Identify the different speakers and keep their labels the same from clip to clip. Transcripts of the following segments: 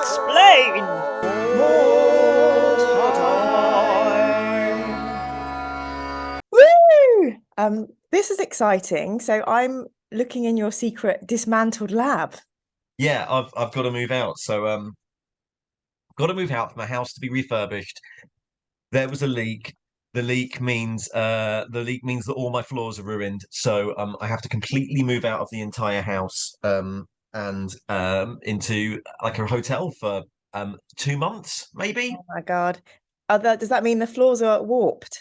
Speaker 1: Explain Mordheim.
Speaker 2: Woo! This is exciting. So I'm looking in your secret dismantled lab.
Speaker 3: Yeah, I've got to move out. So got to move out for my house to be refurbished. There was a leak. The leak means that all my floors are ruined. So I have to completely move out of the entire house and into like a hotel for 2 months, maybe.
Speaker 2: Oh my God. Does that mean the floors are warped?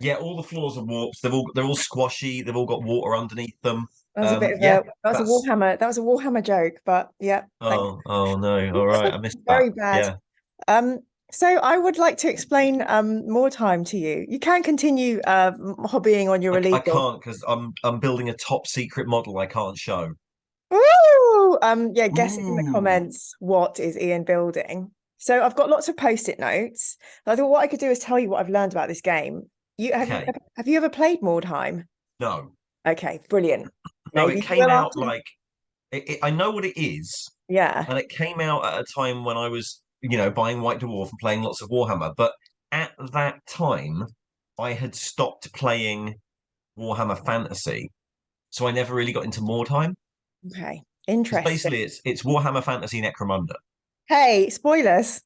Speaker 3: Yeah, all the floors are warped. They're all squashy. They've all got water underneath them.
Speaker 2: That was a bit of
Speaker 3: Yeah,
Speaker 2: that was a Warhammer. That was a Warhammer joke, but yeah, thanks.
Speaker 3: oh no. All right, I missed that.
Speaker 2: Very bad.
Speaker 3: Yeah.
Speaker 2: So I would like to explain more time to you. You can continue hobbying on your
Speaker 3: I
Speaker 2: illegal.
Speaker 3: can't because I'm building a top secret model I can't show.
Speaker 2: Woo! Yeah, guess in the
Speaker 3: Ooh.
Speaker 2: comments what is Ian building. So I've got lots of post-it notes. I thought what I could do is tell you what I've learned about this game.
Speaker 3: Okay.
Speaker 2: Have you ever played Mordheim?
Speaker 3: No.
Speaker 2: Okay, brilliant.
Speaker 3: No,
Speaker 2: Maybe
Speaker 3: it
Speaker 2: you
Speaker 3: came
Speaker 2: will
Speaker 3: out
Speaker 2: after.
Speaker 3: like I know what it is,
Speaker 2: Yeah.
Speaker 3: and it came out at a time when I was, buying White Dwarf and playing lots of Warhammer. But at that time, I had stopped playing Warhammer Fantasy, so I never really got into Mordheim.
Speaker 2: Okay.
Speaker 3: Because
Speaker 2: Interesting.
Speaker 3: basically, it's Warhammer Fantasy Necromunda.
Speaker 2: Hey, spoilers.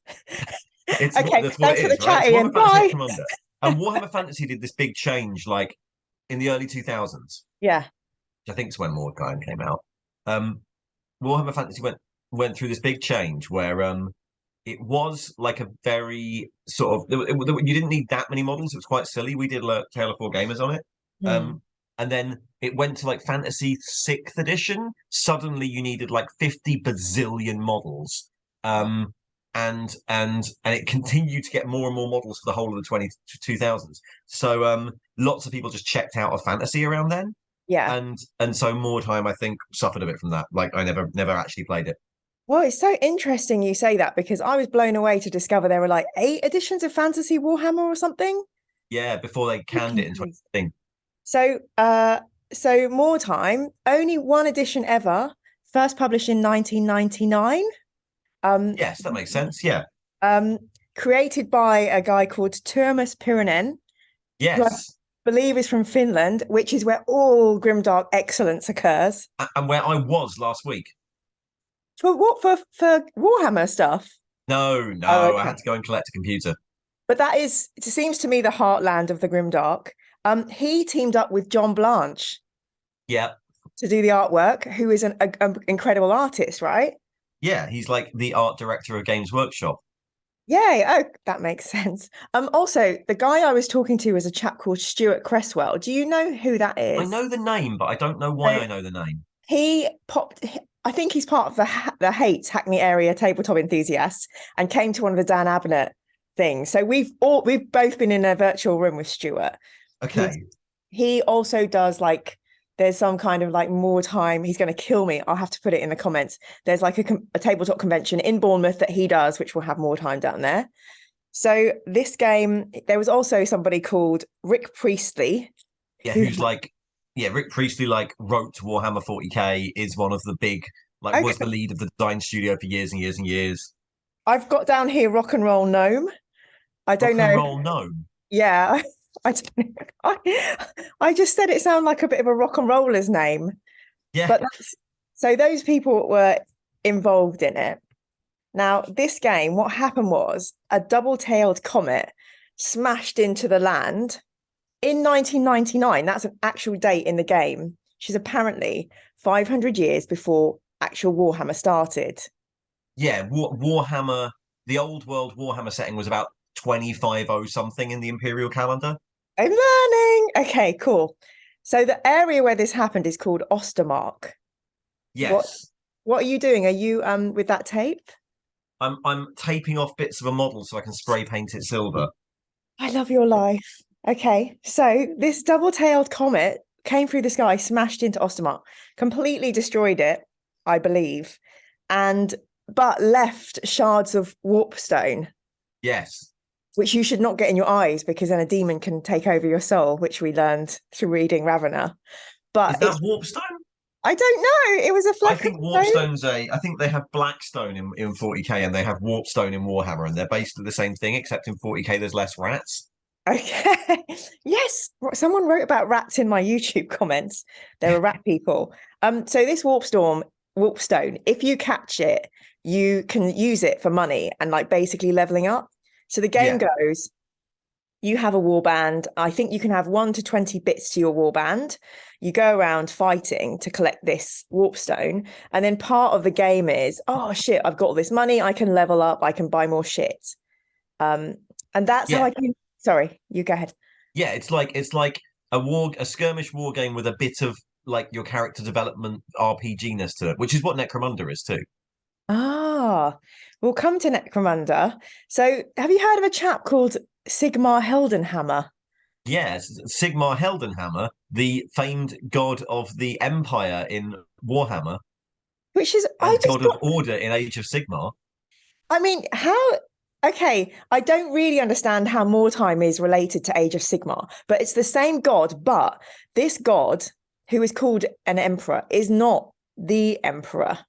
Speaker 3: That's
Speaker 2: Okay,
Speaker 3: what it
Speaker 2: thanks for the
Speaker 3: is, right?
Speaker 2: chat,
Speaker 3: It's
Speaker 2: Ian.
Speaker 3: Warhammer Fantasy
Speaker 2: Bye.
Speaker 3: Necromunda. And Warhammer Fantasy did this big change, like in the early 2000s,
Speaker 2: Yeah.
Speaker 3: which I think is when Mordheim came out. Warhammer Fantasy went through this big change where it was like a very sort of you didn't need that many models. It was quite silly. We did Tale of Four Gamers on it.
Speaker 2: Hmm.
Speaker 3: And then it went to like Fantasy Sixth Edition. Suddenly you needed like 50 bazillion models. And it continued to get more and more models for the whole of the 2000s. So lots of people just checked out of fantasy around then.
Speaker 2: Yeah.
Speaker 3: And so Mordheim, I think, suffered a bit from that. Like I never actually played it.
Speaker 2: Well, it's so interesting you say that because I was blown away to discover there were like 8 editions of Fantasy Warhammer or something.
Speaker 3: Yeah, before they canned it in 2015.
Speaker 2: So Mordheim, only one edition ever, first published in 1999.
Speaker 3: Yes, that makes sense. Yeah.
Speaker 2: Created by a guy called Tuomas Pirinen, who I
Speaker 3: Yes.
Speaker 2: believe is from Finland, which is where all grimdark excellence occurs.
Speaker 3: And where I was last week.
Speaker 2: For what? For Warhammer stuff?
Speaker 3: No,
Speaker 2: Oh, okay.
Speaker 3: I had to go and collect a computer.
Speaker 2: But it seems to me the heartland of the grimdark. He teamed up with John Blanche
Speaker 3: Yeah.
Speaker 2: to do the artwork, who is an incredible artist, right?
Speaker 3: Yeah, he's like the art director of Games Workshop.
Speaker 2: Yay. Oh, that makes sense. Also, the guy I was talking to is a chap called Stuart Cresswell. Do you know who that is?
Speaker 3: I know the name, but I don't know why I know the name.
Speaker 2: I think he's part of the Hate Hackney area tabletop enthusiasts and came to one of the Dan Abnett things. So we've both been in a virtual room with Stuart.
Speaker 3: Okay.
Speaker 2: He also does like there's some kind of like Mordheim. He's going to kill me. I'll have to put it in the comments. There's like a tabletop convention in Bournemouth that he does, which will have Mordheim down there. So this game, there was also somebody called Rick Priestley.
Speaker 3: Yeah, Rick Priestley wrote Warhammer 40K, is one of the big was the lead of the design studio for years and years and years.
Speaker 2: I've got down here Rock and Roll Gnome. I don't know.
Speaker 3: Rock and Roll Gnome.
Speaker 2: Yeah. I don't know. I just said it sounded like a bit of a rock and roller's name.
Speaker 3: Yeah.
Speaker 2: But so those people were involved in it. Now, this game, what happened was a double-tailed comet smashed into the land in 1999. That's an actual date in the game. Which is apparently 500 years before actual Warhammer started.
Speaker 3: Yeah, Warhammer, the old world Warhammer setting was about 2500 something in the Imperial calendar.
Speaker 2: I'm learning. Okay, cool. So the area where this happened is called Ostermark.
Speaker 3: Yes.
Speaker 2: What are you doing? Are you with that tape?
Speaker 3: I'm taping off bits of a model so I can spray paint it silver.
Speaker 2: I love your life. Okay, so this double-tailed comet came through the sky, smashed into Ostermark, completely destroyed it, I believe, but left shards of warpstone.
Speaker 3: Yes.
Speaker 2: Which you should not get in your eyes because then a demon can take over your soul, which we learned through reading Ravener. But
Speaker 3: is that warpstone?
Speaker 2: I don't know. It was a
Speaker 3: I
Speaker 2: fleck of
Speaker 3: think
Speaker 2: stone.
Speaker 3: Warpstone's I think they have Blackstone in 40k and they have Warpstone in Warhammer, and they're basically the same thing, except in 40k there's less rats.
Speaker 2: Okay. Yes. Someone wrote about rats in my YouTube comments. There were rat people. So this warpstone, if you catch it, you can use it for money and like basically leveling up. So the game goes, you have a warband. I think you can have 1 to 20 bits to your warband. You go around fighting to collect this warpstone. And then part of the game is, oh shit, I've got all this money. I can level up. I can buy more shit. And that's how I can. Sorry, you go ahead.
Speaker 3: Yeah, it's like a skirmish war game with a bit of like your character development RPG-ness to it, which is what Necromunda is too.
Speaker 2: Ah, we'll come to Necromunda. So have you heard of a chap called Sigmar Heldenhammer?
Speaker 3: Yes, Sigmar Heldenhammer, the famed god of the Empire in Warhammer,
Speaker 2: Which is, I
Speaker 3: and
Speaker 2: just
Speaker 3: god of order in Age of Sigmar.
Speaker 2: I mean, okay, I don't really understand how Mordheim is related to Age of Sigmar, but it's the same god. But this god, who is called an emperor, is not the emperor.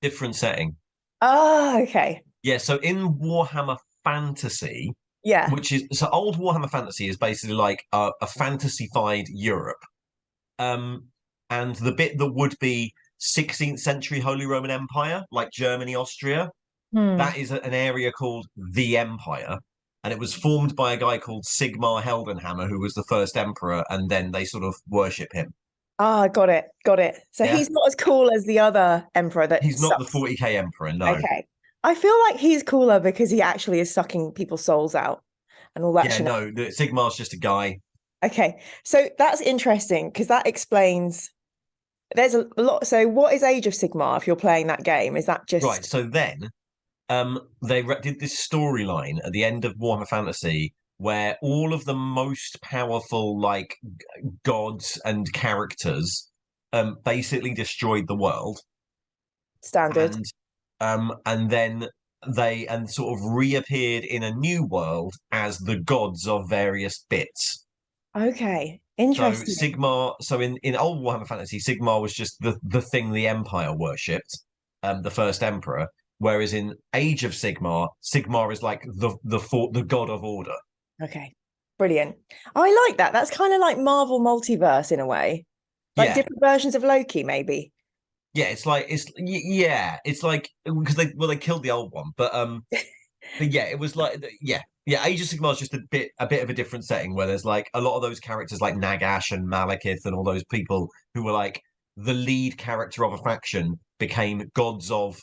Speaker 3: Different setting.
Speaker 2: Oh, okay.
Speaker 3: Yeah, so in Warhammer Fantasy,
Speaker 2: Yeah.
Speaker 3: which is so old Warhammer Fantasy is basically like a fantasy-fied Europe. And the bit that would be 16th century Holy Roman Empire, like Germany, Austria, that is an area called the Empire. And it was formed by a guy called Sigmar Heldenhammer, who was the first emperor, and then they sort of worship him.
Speaker 2: Ah, got it. So
Speaker 3: Yeah.
Speaker 2: he's not as cool as the other emperor that
Speaker 3: He's not the
Speaker 2: sucks.
Speaker 3: 40k emperor, no.
Speaker 2: Okay. I feel like he's cooler because he actually is sucking people's souls out and all that.
Speaker 3: Yeah, no, Sigmar's just a guy.
Speaker 2: Okay. So that's interesting because that explains there's a lot. So what is Age of Sigmar if you're playing that game? Is that just
Speaker 3: Right, so then they did this storyline at the end of Warhammer Fantasy where all of the most powerful like gods and characters basically destroyed the world,
Speaker 2: standard?
Speaker 3: and then they sort of reappeared in a new world as the gods of various bits.
Speaker 2: Okay.
Speaker 3: So
Speaker 2: Interesting.
Speaker 3: Sigmar, so in old Warhammer Fantasy, Sigmar was just the thing the Empire worshipped, the first emperor. Whereas in Age of Sigmar, Sigmar is like the god of order.
Speaker 2: Okay. Brilliant. I like that. That's kind of like Marvel multiverse in a way. Like different versions of Loki, maybe.
Speaker 3: Yeah, it's like it's like because they killed the old one, but yeah, it was like Age of Sigmar is just a bit of a different setting where there's like a lot of those characters like Nagash and Malekith and all those people who were like the lead character of a faction became gods of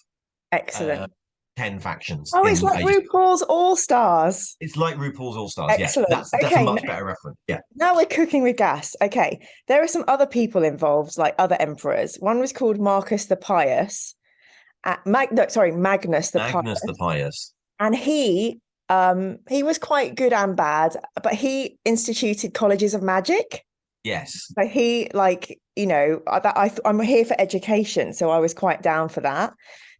Speaker 2: Excellent.
Speaker 3: 10 factions.
Speaker 2: Oh, it's like RuPaul's All Stars.
Speaker 3: It's like RuPaul's All Stars.
Speaker 2: Excellent.
Speaker 3: Yeah, that's a much better reference. Yeah.
Speaker 2: Now we're cooking with gas. Okay. There are some other people involved, like other emperors. One was called Marcus the Pious. Magnus the Pious.
Speaker 3: Magnus the Pious.
Speaker 2: And he was quite good and bad, but he instituted colleges of magic.
Speaker 3: Yes.
Speaker 2: So he, like, you know, I'm here for education, so I was quite down for that.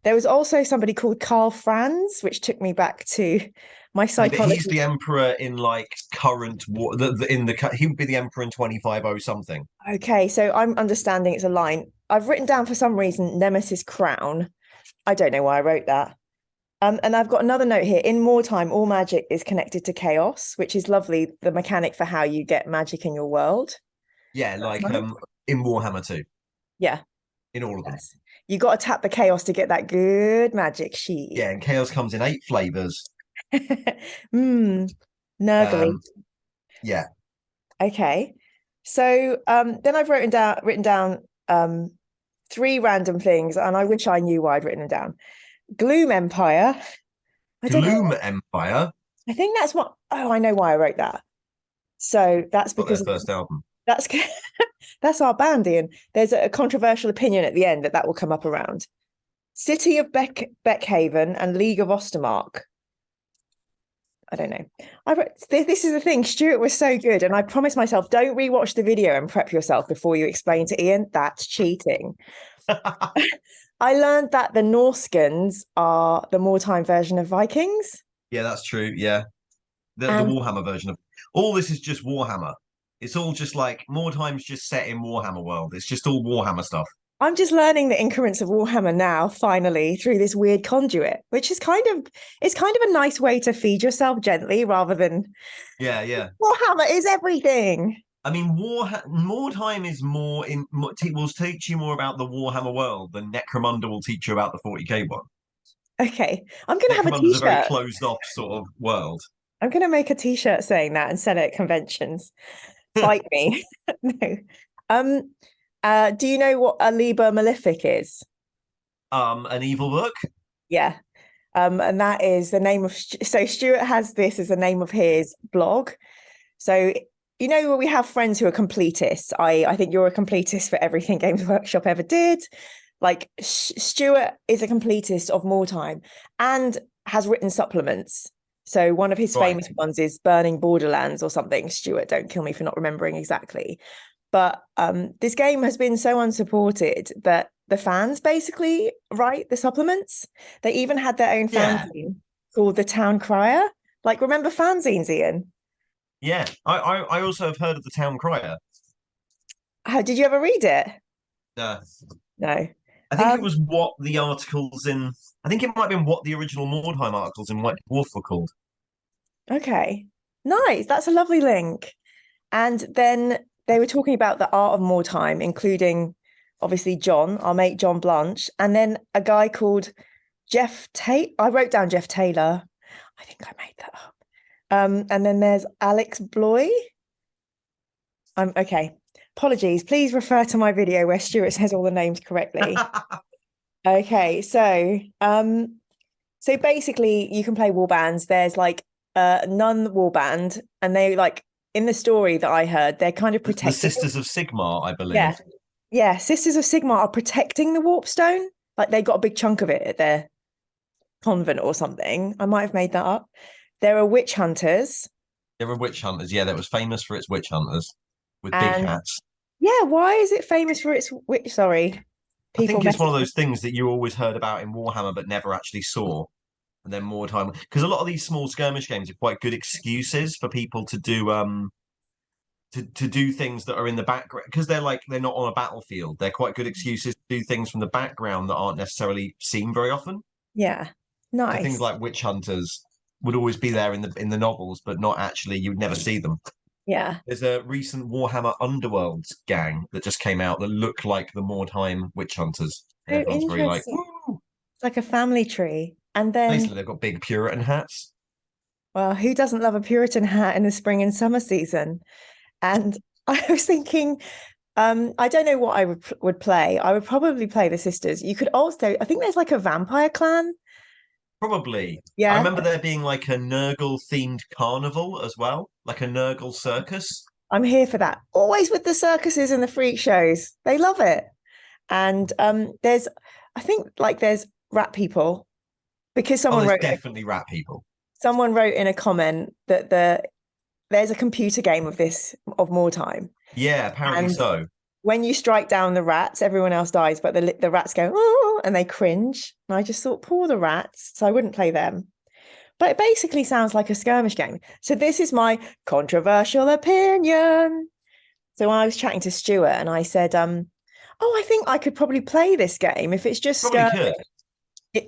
Speaker 2: There was also somebody called Karl Franz, which took me back to my psychology.
Speaker 3: He's the emperor in like current war. He would be the emperor in 2500 something.
Speaker 2: Okay, so I'm understanding it's a line. I've written down for some reason Nemesis Crown. I don't know why I wrote that. And I've got another note here. In Mordheim, all magic is connected to chaos, which is lovely. The mechanic for how you get magic in your world.
Speaker 3: Yeah, like in Warhammer too.
Speaker 2: Yeah.
Speaker 3: In all of them.
Speaker 2: You got to tap the chaos to get that good magic sheet.
Speaker 3: Yeah, and chaos comes in 8 flavors.
Speaker 2: Nurgly.
Speaker 3: Yeah.
Speaker 2: Okay. So then I've written down 3 random things, and I wish I knew why I'd written them down. Gloom Empire.
Speaker 3: Gloom Empire.
Speaker 2: I think that's what. Oh, I know why I wrote that. So that's because
Speaker 3: their first album.
Speaker 2: That's our band, Ian. There's a controversial opinion at the end that will come up around. City of Beckhaven and League of Ostermark. I don't know. This is the thing. Stuart was so good, and I promised myself, don't rewatch the video and prep yourself before you explain to Ian. That's cheating. I learned that the Norskans are the Mordheim version of Vikings.
Speaker 3: Yeah, that's true. Yeah, the Warhammer version of all this is just Warhammer. It's all just like Mordheim's just set in Warhammer world. It's just all Warhammer stuff.
Speaker 2: I'm just learning the increments of Warhammer now, finally, through this weird conduit, which is it's kind of a nice way to feed yourself gently rather than
Speaker 3: Yeah.
Speaker 2: Warhammer is everything.
Speaker 3: I mean, Mordheim is will teach you more about the Warhammer world than Necromunda will teach you about the 40k one.
Speaker 2: Okay, I'm gonna have a
Speaker 3: Necromunda's a very
Speaker 2: t-shirt.
Speaker 3: closed off sort of world.
Speaker 2: I'm gonna make a t-shirt saying that and sell it at conventions. Fight me. No. Um, do you know what a Liber Malefic is?
Speaker 3: An evil book.
Speaker 2: Yeah. And that is the name of so Stuart has this as the name of his blog. So you know we have friends who are completists. I think you're a completist for everything Games Workshop ever did. Like Stuart is a completist of Mordheim and has written supplements. So one of his famous ones is Burning Borderlands or something. Stuart, don't kill me for not remembering exactly. But this game has been so unsupported that the fans basically write the supplements. They even had their own fanzine called the Town Crier. Like, remember fanzines, Ian?
Speaker 3: Yeah, I also have heard of the Town Crier.
Speaker 2: How did you ever read it?
Speaker 3: No.
Speaker 2: I
Speaker 3: think it was what the articles in. I think it might have been what the original Mordheim articles in White Dwarf were called.
Speaker 2: Okay, nice. That's a lovely link. And then they were talking about the art of Mordheim, including obviously John, our mate John Blanche, and then a guy called Jeff Tate. I wrote down Jeff Taylor. I think I made that up. And then there's Alex Bloy. Okay. Apologies. Please refer to my video where Stuart says all the names correctly. Okay, so basically you can play warbands. There's like nun warband, and they like in the story that I heard, they're kind of protecting
Speaker 3: the Sisters of Sigmar, I believe.
Speaker 2: Yeah, Sisters of Sigmar are protecting the warpstone. Like they got a big chunk of it at their convent or something. I might have made that up. There are witch hunters.
Speaker 3: There are witch hunters, yeah, that was famous for its witch hunters with big hats.
Speaker 2: Yeah, why is it famous for its witch? Sorry.
Speaker 3: I think it's one of those things that you always heard about in Warhammer but never actually saw. And then Mordheim, because a lot of these small skirmish games are quite good excuses for people to do to do things that are in the background, because they're not on a battlefield. They're quite good excuses to do things from the background that aren't necessarily seen very often.
Speaker 2: Yeah, nice.
Speaker 3: So things like witch hunters would always be there in the novels, but not actually. You'd never see them.
Speaker 2: Yeah.
Speaker 3: There's a recent Warhammer Underworlds gang that just came out that look like the Mordheim witch hunters. And everyone's very like,
Speaker 2: woo! It's like a family tree. And then
Speaker 3: basically they've got big Puritan hats.
Speaker 2: Well, who doesn't love a Puritan hat in the spring and summer season? And I was thinking, I don't know what I would play. I would probably play the Sisters. You could also, I think there's like a vampire clan.
Speaker 3: Probably.
Speaker 2: Yeah.
Speaker 3: I remember there being like a Nurgle themed carnival as well, like a Nurgle circus.
Speaker 2: I'm here for that. Always with the circuses and the freak shows. They love it. And there's rat people, because someone wrote
Speaker 3: definitely rat people.
Speaker 2: Someone wrote in a comment that there's a computer game of Mordheim.
Speaker 3: Yeah, apparently so.
Speaker 2: When you strike down the rats, everyone else dies, but the rats go, oh, and they cringe. And I just thought, poor the rats. So I wouldn't play them. But it basically sounds like a skirmish game. So this is my controversial opinion. So when I was chatting to Stuart and I said, I think I could probably play this game if it's just skirmish.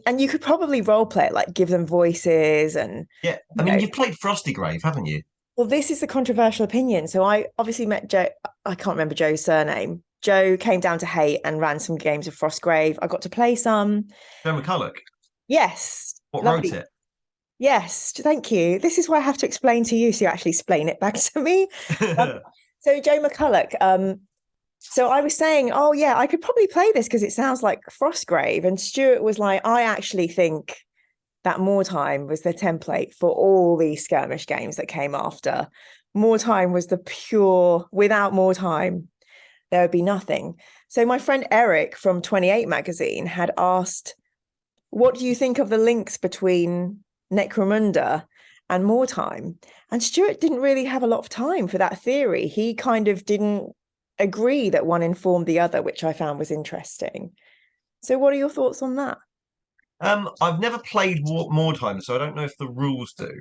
Speaker 2: And you could probably role play it, like give them voices and...
Speaker 3: Yeah, I mean, you've played Frostygrave, haven't you?
Speaker 2: Well, this is the controversial opinion. So I obviously met Joe. I can't remember Joe's surname. Joe came down to Hate and ran some games of Frostgrave. I got to play some.
Speaker 3: Joe McCulloch?
Speaker 2: Yes.
Speaker 3: What wrote it?
Speaker 2: Yes, thank you. This is why I have to explain to you, so you actually explain it back to me. So Joe McCulloch, so I was saying, oh yeah, I could probably play this because it sounds like Frostgrave. And Stuart was like, I actually think that Mordheim was the template for all these skirmish games that came after. Mordheim was the pure, without Mordheim, there would be nothing. So my friend Eric from 28 magazine had asked, what do you think of the links between Necromunda and Mordheim? And Stuart didn't really have a lot of time for that theory. He kind of didn't agree that one informed the other, which I found was interesting. So what are your thoughts on that?
Speaker 3: I've never played Mordheim, so I don't know if the rules do.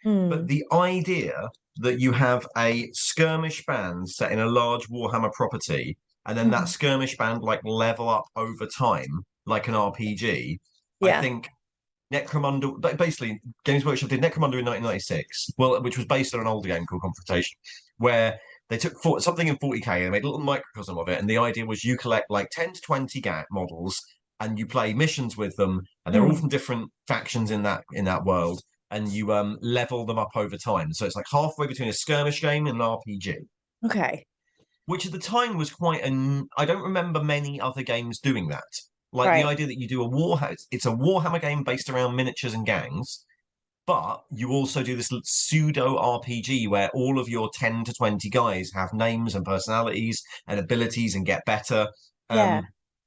Speaker 3: But the idea that you have a skirmish band set in a large Warhammer property and then that skirmish band like level up over time, like an RPG. I
Speaker 2: Yeah.
Speaker 3: think Necromunda, basically, Games Workshop did Necromunda in 1996, well, which was based on an older game called Confrontation, where they took something in 40k and made a little microcosm of it. And the idea was you collect like 10 to 20 models and you play missions with them, and they're all from different factions in that world, and you level them up over time. So it's like halfway between a skirmish game and an RPG.
Speaker 2: Okay.
Speaker 3: Which at the time was quite I don't remember many other games doing that. Like the
Speaker 2: Right.
Speaker 3: idea that you do a Warhammer, it's a Warhammer game based around miniatures and gangs, but you also do this pseudo RPG where all of your 10 to 20 guys have names and personalities and abilities and get better.
Speaker 2: Yeah.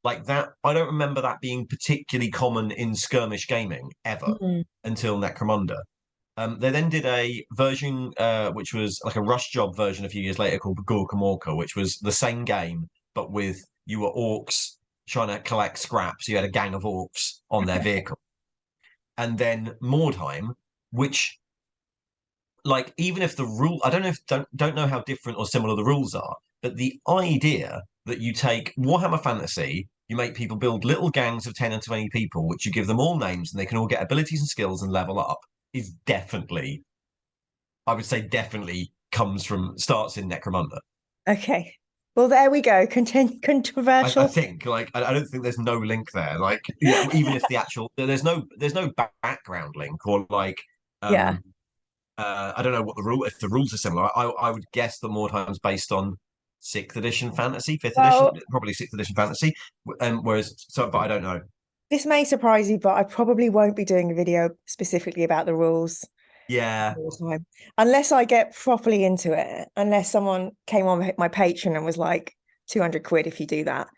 Speaker 3: Like that, I don't remember that being particularly common in skirmish gaming ever until Necromunda. They then did a version which was like a rush job version a few years later called Gorka Morka, which was the same game, but with you were orcs trying to collect scraps. You had a gang of orcs on their vehicle. And then Mordheim, which like even if the rule I don't know how different or similar the rules are, but the idea that you take Warhammer Fantasy, you make people build little gangs of 10 and 20 people, which you give them all names and they can all get abilities and skills and level up, is definitely, I would say definitely starts in Necromunda.
Speaker 2: Okay. Well, there we go. Controversial.
Speaker 3: I think like I don't think there's no link there. Like yeah, even if the actual there's no background link or like
Speaker 2: Yeah.
Speaker 3: I don't know what if the rules are similar. I would guess that Mordheim's based on 6th edition fantasy, 5th
Speaker 2: Well,
Speaker 3: edition, probably 6th edition fantasy. But I don't know.
Speaker 2: this may surprise you, but I probably won't be doing a video specifically about the rules.
Speaker 3: Yeah.
Speaker 2: Unless I get properly into it, unless someone came on my Patreon and was like 200 quid if you do that.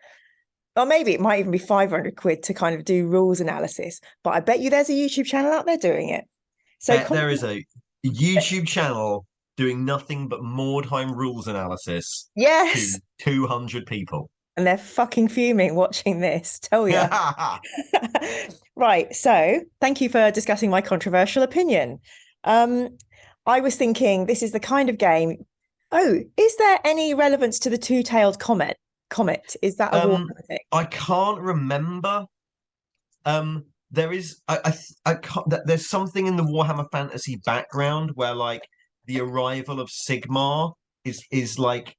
Speaker 2: Or maybe it might even be 500 quid to kind of do rules analysis. But I bet you there's a YouTube channel out there doing it. So
Speaker 3: there is a YouTube channel doing nothing but Mordheim rules analysis
Speaker 2: yes,
Speaker 3: to 200 people.
Speaker 2: And they're fucking fuming watching this, tell you. Right, so thank you for discussing my controversial opinion. I was thinking this is the kind of game. Oh, is there any relevance to the two-tailed comet? Is that a Warhammer thing?
Speaker 3: I can't remember. There is I can't, there's something in the Warhammer Fantasy background where like the arrival of Sigmar is like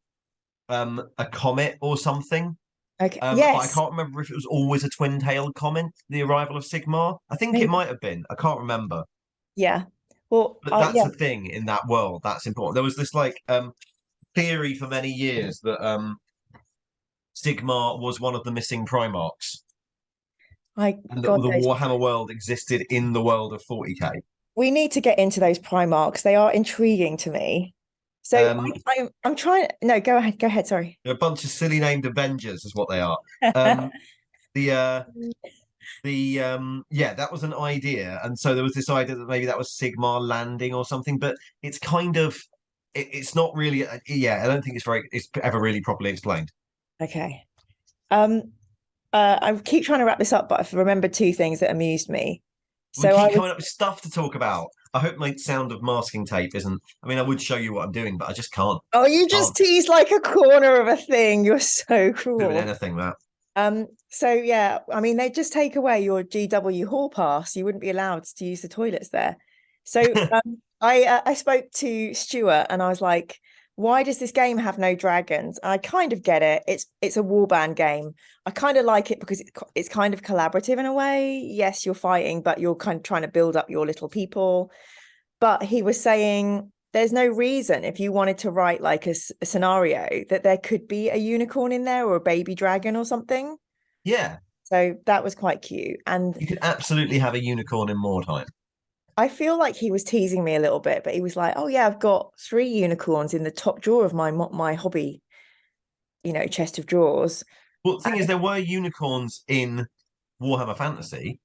Speaker 3: a comet or something.
Speaker 2: Okay.
Speaker 3: But I can't remember if it was always a twin-tailed comet, the arrival of Sigmar. I think it might have been. I can't remember.
Speaker 2: Yeah. Well,
Speaker 3: but that's the thing in that world. That's important. There was this like theory for many years that Sigmar was one of the missing Primarchs. And the Warhammer world existed in the world of 40k.
Speaker 2: We need to get into those Primarchs. They are intriguing to me. So I'm trying. No, go ahead. Sorry.
Speaker 3: They're a bunch of silly named Avengers, is what they are. That was an idea, and so there was this idea that maybe that was Sigmar landing or something. But it's kind of, it's not really. I don't think it's ever really properly explained.
Speaker 2: Okay. I keep trying to wrap this up, but I've remembered two things that amused me.
Speaker 3: So we keep coming up with stuff to talk about. I hope my sound of masking tape isn't. I mean, I would show you what I'm doing, but I just can't.
Speaker 2: Oh, you just tease like a corner of a thing. You're so cruel.
Speaker 3: Doing anything that.
Speaker 2: So yeah, I mean, they just take away your GW hall pass. You wouldn't be allowed to use the toilets there. So I spoke to Stuart and I was like, why does this game have no dragons? I kind of get it. It's a warband game. I kind of like it because it's kind of collaborative in a way. Yes, you're fighting, but you're kind of trying to build up your little people. But he was saying there's no reason if you wanted to write like a scenario that there could be a unicorn in there or a baby dragon or something.
Speaker 3: Yeah.
Speaker 2: So that was quite cute. And
Speaker 3: you could absolutely have a unicorn in Mordheim.
Speaker 2: I feel like he was teasing me a little bit, but he was like, oh yeah, I've got 3 unicorns in the top drawer of my hobby, chest of drawers.
Speaker 3: Well, the thing is, there were unicorns in Warhammer Fantasy.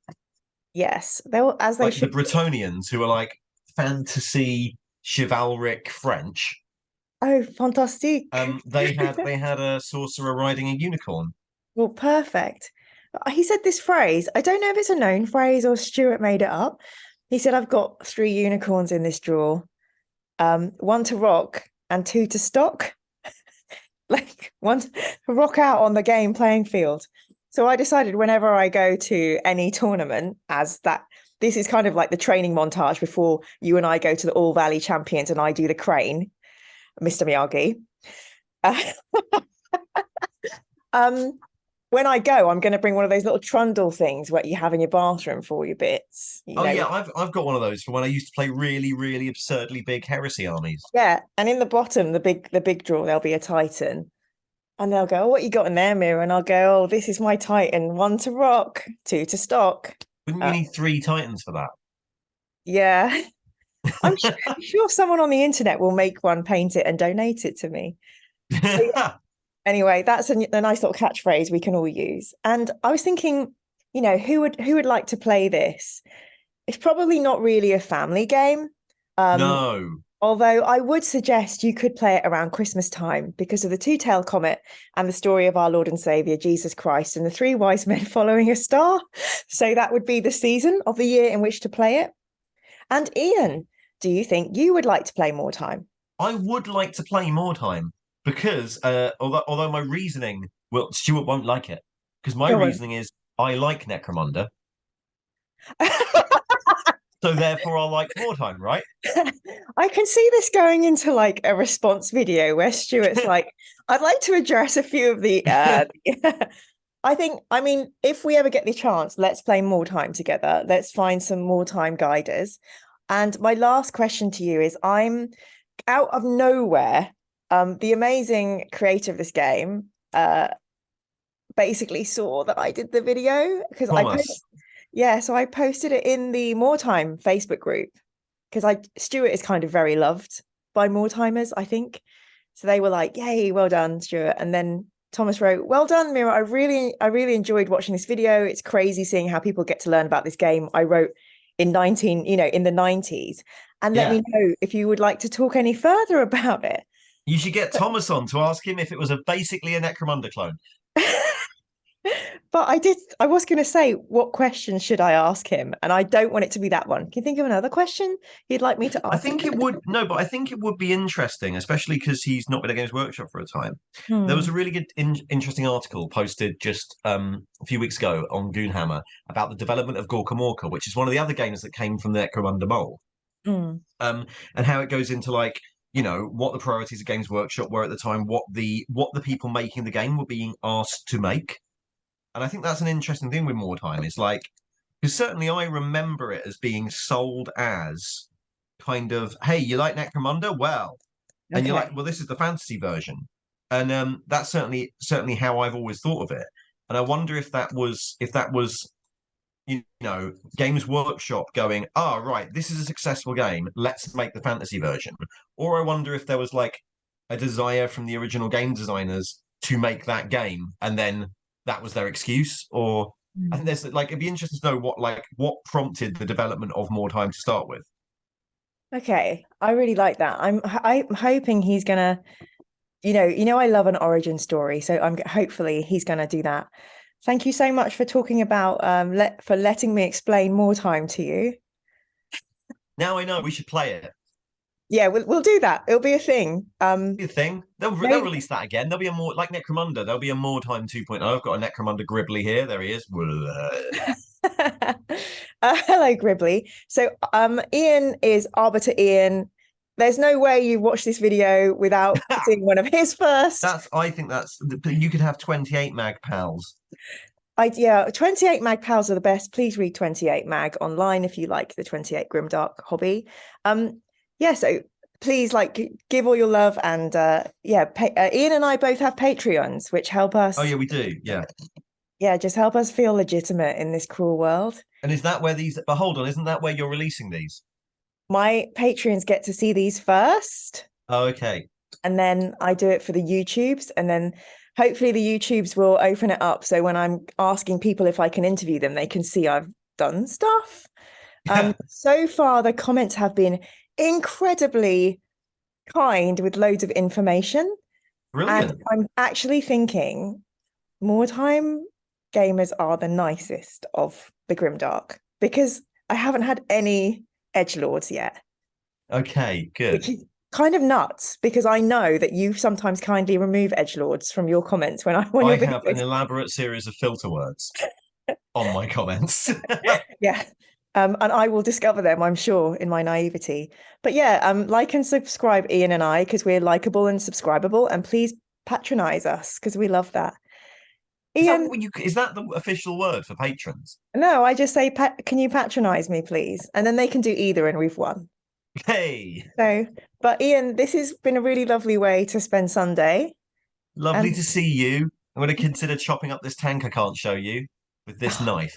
Speaker 2: Yes, they were, as they
Speaker 3: like
Speaker 2: should
Speaker 3: the Bretonians, who are like fantasy chivalric French.
Speaker 2: Oh, fantastic.
Speaker 3: They had a sorcerer riding a unicorn.
Speaker 2: Well, perfect. He said this phrase. I don't know if it's a known phrase or Stuart made it up. He said, I've got 3 unicorns in this drawer, 1 to rock and 2 to stock. like want to rock out on the game playing field. So I decided whenever I go to any tournament, as that this is kind of like the training montage before you and I go to the All Valley Champions and I do the crane, Mr. Miyagi. When I go, I'm going to bring one of those little trundle things what you have in your bathroom for all your bits.
Speaker 3: Yeah, I've got one of those for when I used to play really, really absurdly big heresy armies.
Speaker 2: Yeah, and in the bottom, the big drawer, there'll be a Titan. And they'll go, oh, what you got in there, Mira? And I'll go, oh, this is my Titan. 1 to rock, 2 to stock.
Speaker 3: Wouldn't you need 3 Titans for that?
Speaker 2: Yeah. I'm sure someone on the internet will make one, paint it, and donate it to me. So, anyway, that's a nice little catchphrase we can all use. And I was thinking, who would like to play this? It's probably not really a family game.
Speaker 3: No.
Speaker 2: Although I would suggest you could play it around Christmas time because of the two-tailed comet and the story of our Lord and Saviour, Jesus Christ, and the 3 wise men following a star. So that would be the season of the year in which to play it. And Ian, do you think you would like to play Mordheim?
Speaker 3: I would like to play Mordheim because although my reasoning, well, Stuart won't like it because my reasoning is I like Necromunda. So therefore I'll like Mordheim, right?
Speaker 2: I can see this going into like a response video where Stuart's like, I'd like to address a few of the I mean, if we ever get the chance, let's play Mordheim together. Let's find some Mordheim guiders. And my last question to you is, I'm out of nowhere. The amazing creator of this game basically saw that I did the video because so I posted it in the Mordheim Facebook group because Stuart is kind of very loved by Mordheimers, I think. So they were like, yay, well done, Stuart. And then Thomas wrote, well done, Mira. I really enjoyed watching this video. It's crazy seeing how people get to learn about this game. I wrote in the 90s. And let me know if you would like to talk any further about it.
Speaker 3: You should get Thomas on to ask him if it was basically a Necromunda clone.
Speaker 2: But I was going to say, what question should I ask him? And I don't want it to be that one. Can you think of another question you'd like me to ask?
Speaker 3: I think it would be interesting, especially because he's not been at Games Workshop for a time. There was a really good, interesting article posted just a few weeks ago on Goonhammer about the development of Gorka Morka, which is one of the other games that came from the Necromunda mold. And how it goes into like, what the priorities of Games Workshop were at the time, what the people making the game were being asked to make. And I think that's an interesting thing with Mordheim. It's like, because certainly I remember it as being sold as kind of, hey, you like Necromunda? Well, and you're like, well, this is the fantasy version. And that's certainly how I've always thought of it. And I wonder if that was Games Workshop going, right, this is a successful game, let's make the fantasy version. Or I wonder if there was like a desire from the original game designers to make that game and then that was their excuse, or I think there's like it'd be interesting to know what prompted the development of Mordheim to start with.
Speaker 2: Okay, I really like that. I'm hoping he's gonna, I love an origin story, so hopefully he's gonna do that. Thank you so much for talking about for letting me explain Mordheim to you.
Speaker 3: Now I know we should play it.
Speaker 2: Yeah, we'll do that. It'll be a thing.
Speaker 3: Be a thing. They'll release that again. There'll be a more like Necromunda. There'll be a Mordheim 2.0. I've got a Necromunda Gribbly here. There he is.
Speaker 2: Hello, Gribbly. So Ian is Arbiter Ian. There's no way you watch this video without seeing one of his first.
Speaker 3: I think you could have 28 mag pals.
Speaker 2: 28 mag pals are the best. Please read 28 mag online if you like the 28 Grimdark hobby. So please give all your love and Ian and I both have Patreons which help us.
Speaker 3: Oh yeah, we do.
Speaker 2: Yeah, just help us feel legitimate in this cruel world.
Speaker 3: And is that where but hold on, isn't that where you're releasing these?
Speaker 2: My Patreons get to see these first.
Speaker 3: Oh, okay.
Speaker 2: And then I do it for the YouTubes, and then hopefully the YouTubes will open it up so when I'm asking people if I can interview them, they can see I've done stuff. So far the comments have been incredibly kind with loads of information.
Speaker 3: Brilliant.
Speaker 2: And I'm actually thinking Mordheim gamers are the nicest of the Grimdark because I haven't had any edgelords yet.
Speaker 3: Okay, good.
Speaker 2: kind of nuts because I know that you sometimes kindly remove edgelords from your comments when
Speaker 3: I
Speaker 2: your
Speaker 3: have an
Speaker 2: videos.
Speaker 3: elaborate series of filter words on my comments.
Speaker 2: Yeah. And I will discover them, I'm sure, in my naivety. But yeah, like and subscribe Ian and I because we're likable and subscribable, and please patronize us because we love that. Ian,
Speaker 3: Is that the official word for patrons?
Speaker 2: no, I just say, can you patronize me, please? And then they can do either, and we've won.
Speaker 3: Hey,
Speaker 2: So, but Ian, this has been a really lovely way to spend Sunday.
Speaker 3: lovely
Speaker 2: And
Speaker 3: to see you. I'm going to consider chopping up this tank I can't show you with this knife.